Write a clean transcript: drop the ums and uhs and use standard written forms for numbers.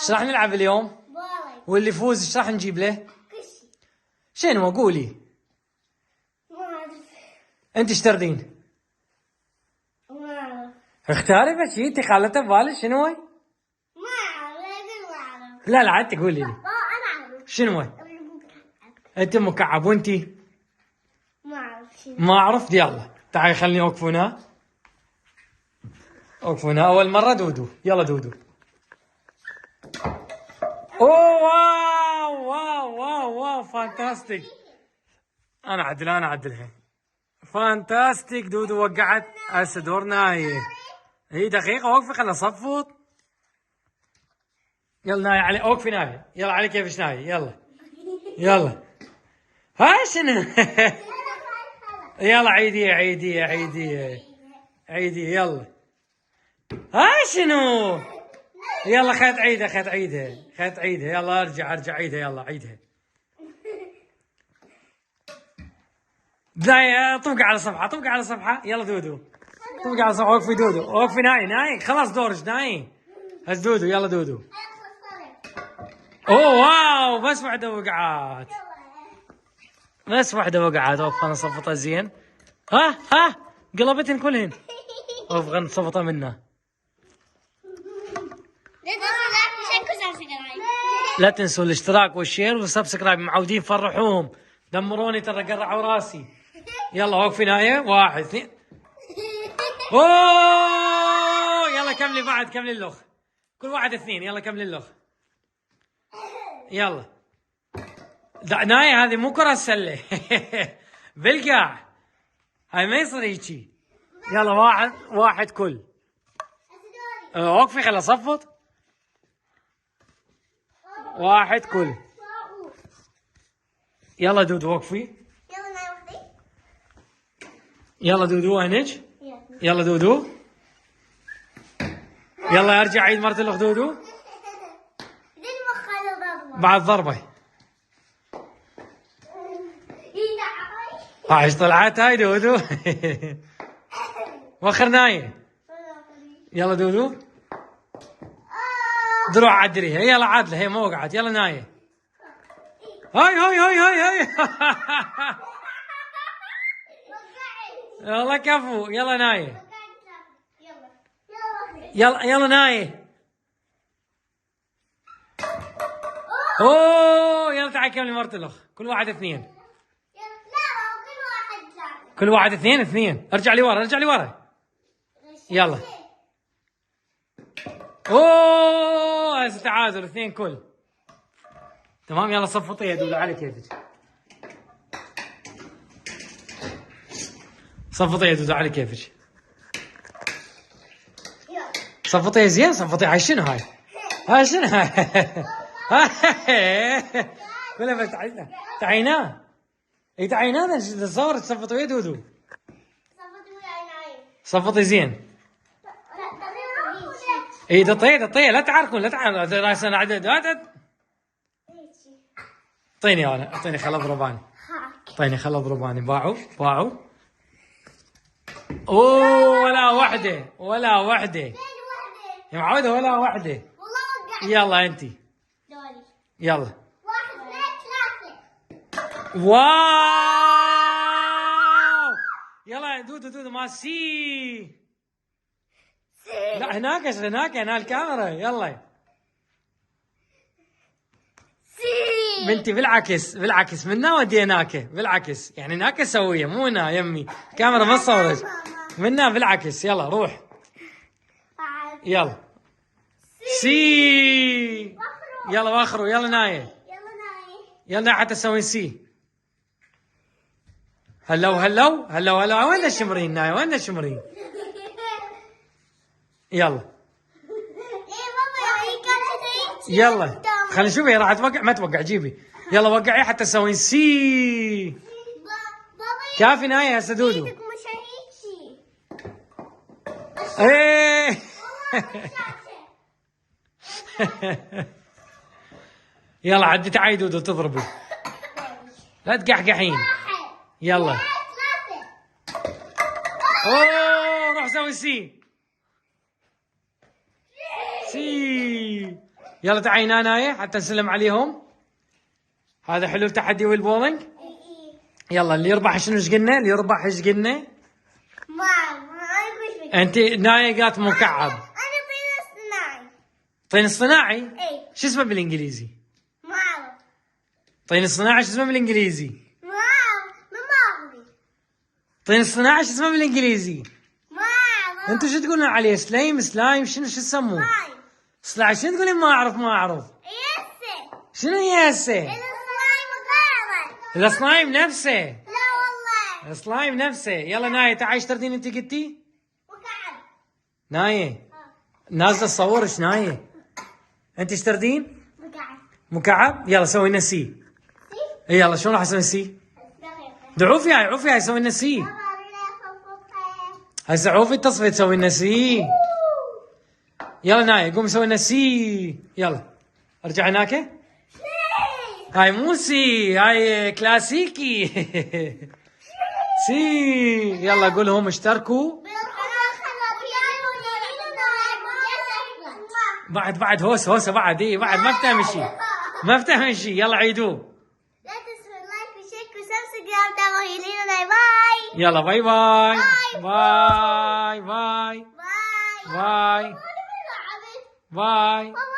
ايش راح نلعب اليوم؟ بارك. واللي يفوز ايش راح نجيب له؟ كشي. شنو قولي؟ ما اعرف. انت ايش تردين؟ ما اعرف. اختاري بس انت خالته ببالك شنو هو؟ ما اعرف. ما اعرف. لا لا انت قولي لي انا اعرف. شنو هو؟ انت مكعب وانت؟ ما اعرف شنو. ما عرفت. يلا تعالي خليني اوقف هنا. اوقف هنا اول مره دودو. يلا دودو. اوه واو واو واو واو فانتاستيك. انا عدلها. فانتاستيك دودو وقعت. هسه دورنا هي دقيقه وقفي خلنا صفط. يلا ناي علي اوقفي ناي. يلا علي كيفش ناي. يلا هاي شنو؟ يلا عيدي يلا. هاي شنو؟ يلا خذ عيدها يلا ارجع عيدها. يلا عيدها. لا طبق على صفحة يلا دودو. طبق على صفحة. وقفي دودو وقفي ناي خلاص دورج ناي. هز دودو يلا دودو. اوه واو بس واحدة وقعت. اوف خلنا نصفطها زين. ها قلبتن كلهن. اوف خلنا نصفطها منها. لا تنسوا الاشتراك والشير والسبسكرايب. معودين فرحوهم. دمروني ترى قرعوا راسي. يلا وقفي نايه. 1 2. اوه يلا كملي اللغ. كل واحد 2. يلا كملي اللغ. يلا نايه هذه مو كرة سلة. بالقاع هاي ما يصير هيجي. يلا واحد كل. وقفي خلي اصفط. 1 كل. يلا دودو وقفي. يلا دودو هنج. يلا دودو. يلا ارجع عيد مرة الاخ دودو. بعد ضربة. ايش طلعت هاي دودو؟ وخر نايم. يلا دودو. دروع عدريها. يلا عادله هي ما وقعت. يلا نايه. هاي. يلا كفو. يلا نايه. يلا نايه. اوه يلا تعال كملي مرة الاخ. كل واحد 2. كل واحد 2. ارجع لي ورا. يلا. اوه هسه تعادل 2 كل. تمام يلا صفطي يا دودو على كيفك. صفطي زين. صفطي. هاي شنو هاي؟ كلها بس تعيناه. اي تعيناه تصور تصفطي ويا دودو. صفطي زين. اي دطيه لا تعركون راس انا اعطيني خل اضرباني. باعوا. اوه ولا وحده. يا معوده ولا وحده. يلا انت. يلا. 1 2 3. واو. يلا دودو ما سي. لا هناك هنا الكاميرا. يلا بنتي بالعكس منا ودي هناك. بالعكس يعني هناك سويه مو هنا يمي. الكاميرا ما تصورك منا بالعكس. يلا روح. يلا سي. يلا واخروا. يلا نايه. يلا حتى تسوين سي. هلو. وين الشمرين نايه؟ وين الشمرين؟ يلا خلينا نشوف هي راح توقع ما توقع. جيبي يلا وقعي حتى تسوين سي. كافي نايه هسه دودو. ايه. يلا عدي تعي دودو تضربي. لا تقحقحين. يلا. اوه روح سوي سي. يلا تعي نايا حتى نسلم عليهم. هذا حلو التحدي والبولينج. يلا اللي يربح شنو ايش قلنا؟ اللي يربح ايش قلنا؟ ما أعرف. انت نايا قالت مكعب. أنا طين اصطناعي. طين اصطناعي؟ إيه. شو اسمه بالانجليزي؟ ما أعرف. طين اصطناعي شو اسمه بالانجليزي؟ ما أعرف. ما أعرف. طين اصطناعي شو اسمه بالانجليزي؟ ما أعرف. انتوا شو تقولون عليه؟ سلايم شنو شو تسموه؟ سلايم. سلايم شنو تقولين ما اعرف ما اعرف؟ يسه. شنو ياسه؟ السلايم غيره. السلايم نفسه. لا والله. السلايم نفسه. يلا نايا تعي اشترتين انت قلتي؟ مكعب. نايا نازله تصورش نايا. انت اشترتين؟ مكعب. مكعب؟ يلا سوي لنا سي. اي يلا شلون راح اسوي سي؟ عوفي هاي عوفي هاي سوي لنا سي. هسه عوفي تصفي تسوي لنا سي. يلا نايا قوم سوي لنا سي. يلا ارجع هناك. هاي مو سي هاي كلاسيكي. سي. يلا قول لهم اشتركوا. بعد هوسه بعد اي بعد ما افتهم شيء. ما افتهم شيء. يلا عيدوه. لا تنسوا اللايك وشيك وسبسكرايب تابعوا لينا. باي. يلا باي باي. باي باي باي. باي باي. باي. باي.